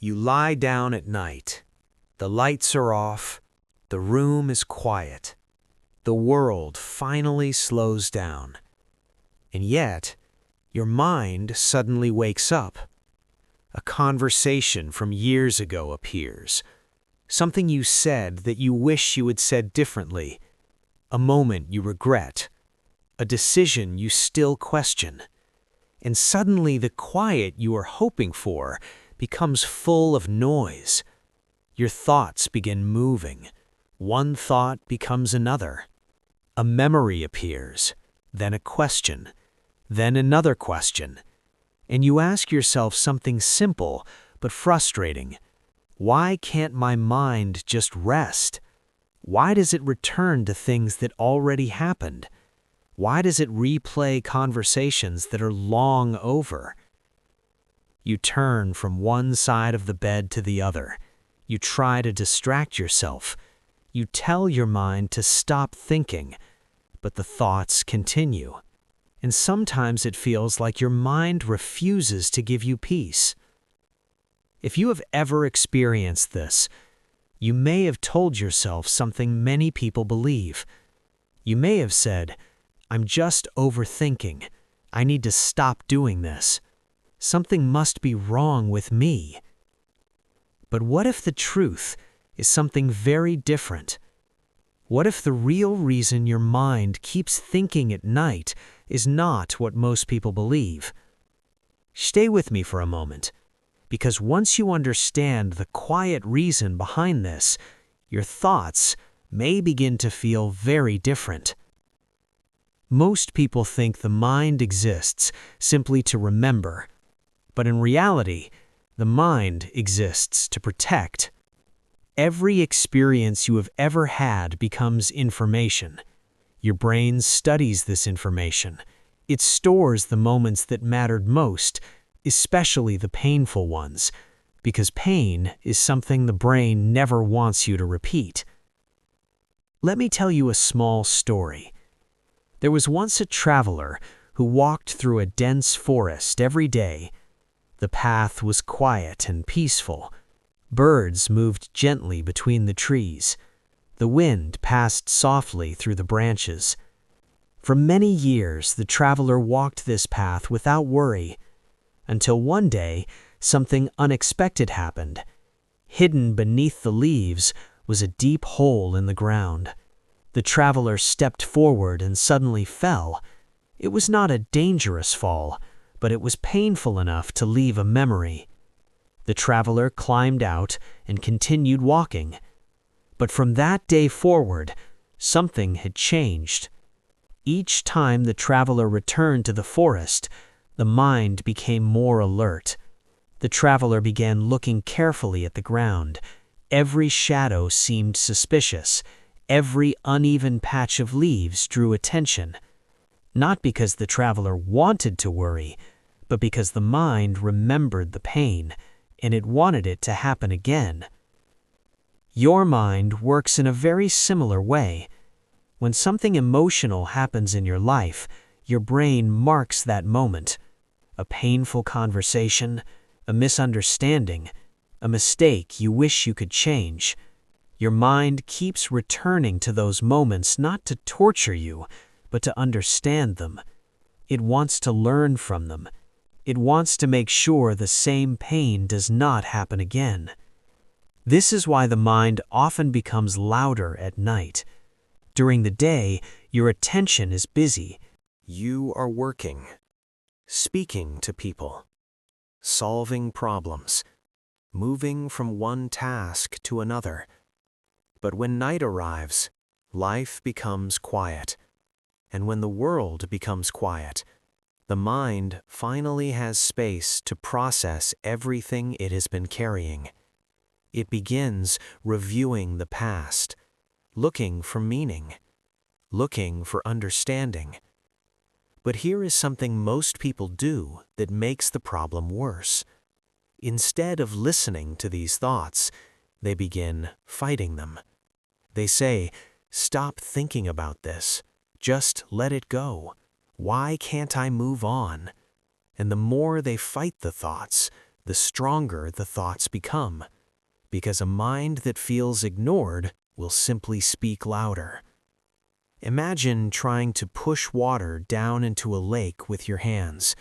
You lie down at night. The lights are off. The room is quiet. The world finally slows down. And yet, your mind suddenly wakes up. A conversation from years ago appears. Something you said that you wish you had said differently. A moment you regret. A decision you still question. And suddenly the quiet you are hoping for becomes full of noise. Your thoughts begin moving. One thought becomes another. A memory appears, then a question, then another question. And you ask yourself something simple but frustrating. Why can't my mind just rest? Why does it return to things that already happened? Why does it replay conversations that are long over? You turn from one side of the bed to the other. You try to distract yourself. You tell your mind to stop thinking, but the thoughts continue. And sometimes it feels like your mind refuses to give you peace. If you have ever experienced this, you may have told yourself something many people believe. You may have said, "I'm just overthinking. I need to stop doing this. Something must be wrong with me." But what if the truth is something very different? What if the real reason your mind keeps thinking at night is not what most people believe? Stay with me for a moment, because once you understand the quiet reason behind this, your thoughts may begin to feel very different. Most people think the mind exists simply to remember, but in reality, the mind exists to protect. Every experience you have ever had becomes information. Your brain studies this information. It stores the moments that mattered most, especially the painful ones, because pain is something the brain never wants you to repeat. Let me tell you a small story. There was once a traveler who walked through a dense forest every day. The path was quiet and peaceful. Birds moved gently between the trees. The wind passed softly through the branches. For many years, the traveler walked this path without worry, until one day, something unexpected happened. Hidden beneath the leaves was a deep hole in the ground. The traveler stepped forward and suddenly fell. It was not a dangerous fall, but it was painful enough to leave a memory. The traveler climbed out and continued walking. But from that day forward, something had changed. Each time the traveler returned to the forest, the mind became more alert. The traveler began looking carefully at the ground. Every shadow seemed suspicious. Every uneven patch of leaves drew attention. Not because the traveler wanted to worry, but because the mind remembered the pain, and it wanted it to happen again. Your mind works in a very similar way. When something emotional happens in your life, your brain marks that moment. A painful conversation, a misunderstanding, a mistake you wish you could change. Your mind keeps returning to those moments not to torture you, but to understand them. It wants to learn from them. It wants to make sure the same pain does not happen again. This is why the mind often becomes louder at night. During the day, your attention is busy. You are working, speaking to people, solving problems, moving from one task to another. But when night arrives, life becomes quiet. And when the world becomes quiet, the mind finally has space to process everything it has been carrying. It begins reviewing the past, looking for meaning, looking for understanding. But here is something most people do that makes the problem worse. Instead of listening to these thoughts, they begin fighting them. They say, "Stop thinking about this. Just let it go. Why can't I move on?" And the more they fight the thoughts, the stronger the thoughts become, because a mind that feels ignored will simply speak louder. Imagine trying to push water down into a lake with your hands.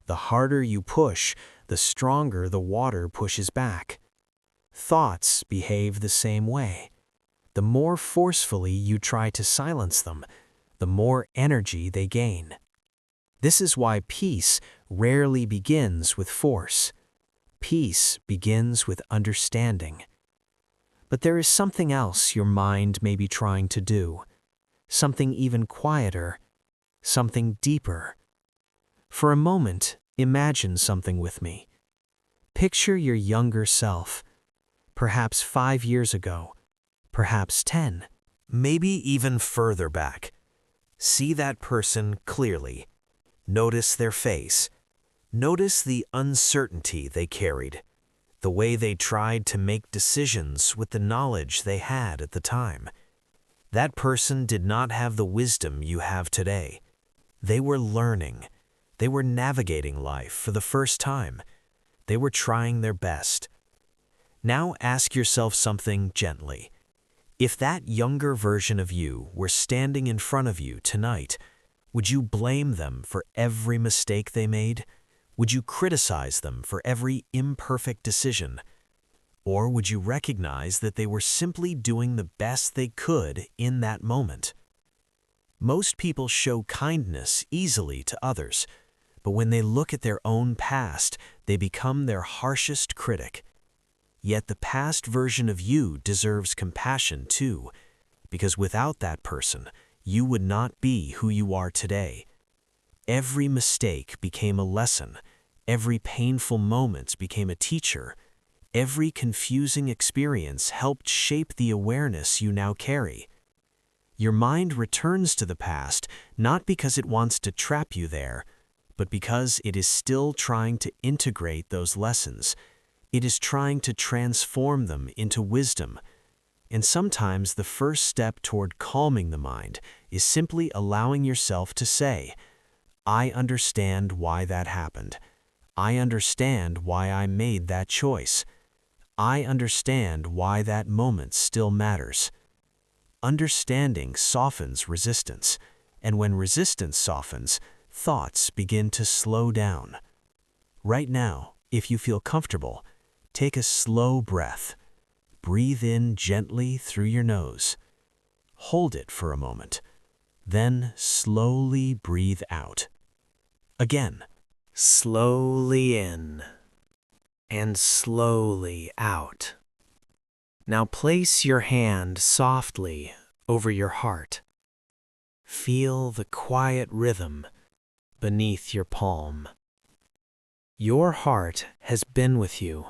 The harder you push, the stronger the water pushes back. Thoughts behave the same way. The more forcefully you try to silence them, the more energy they gain. This is why peace rarely begins with force. Peace begins with understanding. But there is something else your mind may be trying to do, something even quieter, something deeper. For a moment, imagine something with me. Picture your younger self, perhaps 5 years ago, perhaps 10, maybe even further back. See that person clearly. Notice their face. Notice the uncertainty they carried, the way they tried to make decisions with the knowledge they had at the time. That person did not have the wisdom you have today. They were learning. They were navigating life for the first time. They were trying their best. Now ask yourself something gently. If that younger version of you were standing in front of you tonight, would you blame them for every mistake they made? Would you criticize them for every imperfect decision? Or would you recognize that they were simply doing the best they could in that moment? Most people show kindness easily to others, but when they look at their own past, they become their harshest critic. Yet the past version of you deserves compassion too, because without that person, you would not be who you are today. Every mistake became a lesson. Every painful moment became a teacher. Every confusing experience helped shape the awareness you now carry. Your mind returns to the past not because it wants to trap you there, but because it is still trying to integrate those lessons. It is trying to transform them into wisdom. And sometimes the first step toward calming the mind is simply allowing yourself to say, I understand why that happened. I understand why I made that choice. I understand why that moment still matters. Understanding softens resistance, and when resistance softens, thoughts begin to slow down. Right now, if you feel comfortable, take a slow breath. Breathe in gently through your nose. Hold it for a moment. Then slowly breathe out. Again, slowly in and slowly out. Now place your hand softly over your heart. Feel the quiet rhythm beneath your palm. Your heart has been with you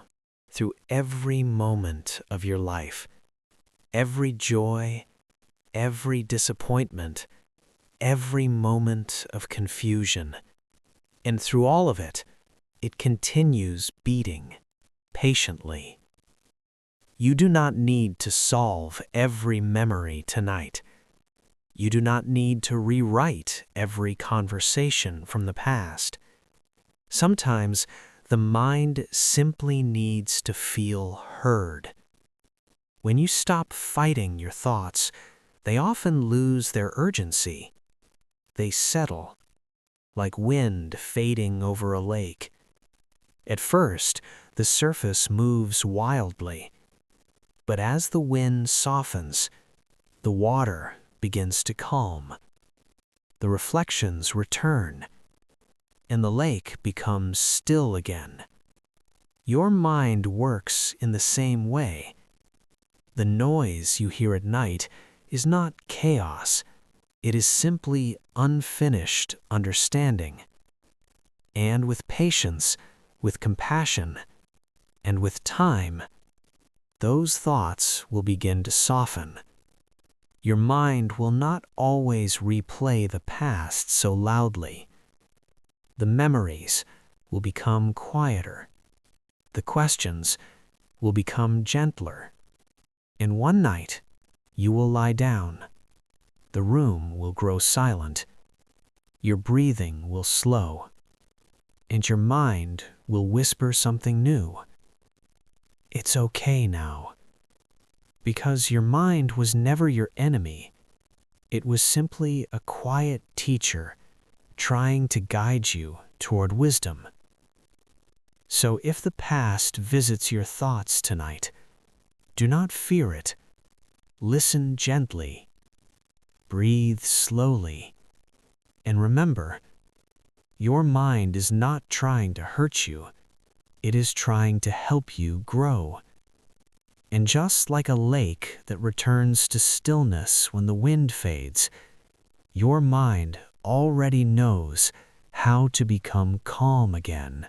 through every moment of your life, every joy, every disappointment, every moment of confusion. And through all of it, it continues beating patiently. You do not need to solve every memory tonight. You do not need to rewrite every conversation from the past. Sometimes the mind simply needs to feel heard. When you stop fighting your thoughts, they often lose their urgency. They settle, like wind fading over a lake. At first, the surface moves wildly, but as the wind softens, the water begins to calm. The reflections return, and the lake becomes still again. Your mind works in the same way. The noise you hear at night is not chaos. It is simply unfinished understanding. And with patience, with compassion, and with time, those thoughts will begin to soften. Your mind will not always replay the past so loudly. The memories will become quieter. The questions will become gentler. And one night, you will lie down. The room will grow silent. Your breathing will slow. And your mind will whisper something new. It's okay now. Because your mind was never your enemy. It was simply a quiet teacher trying to guide you toward wisdom. So if the past visits your thoughts tonight, do not fear it. Listen gently. Breathe slowly. And remember, your mind is not trying to hurt you. It is trying to help you grow. And just like a lake that returns to stillness when the wind fades, your mind already knows how to become calm again.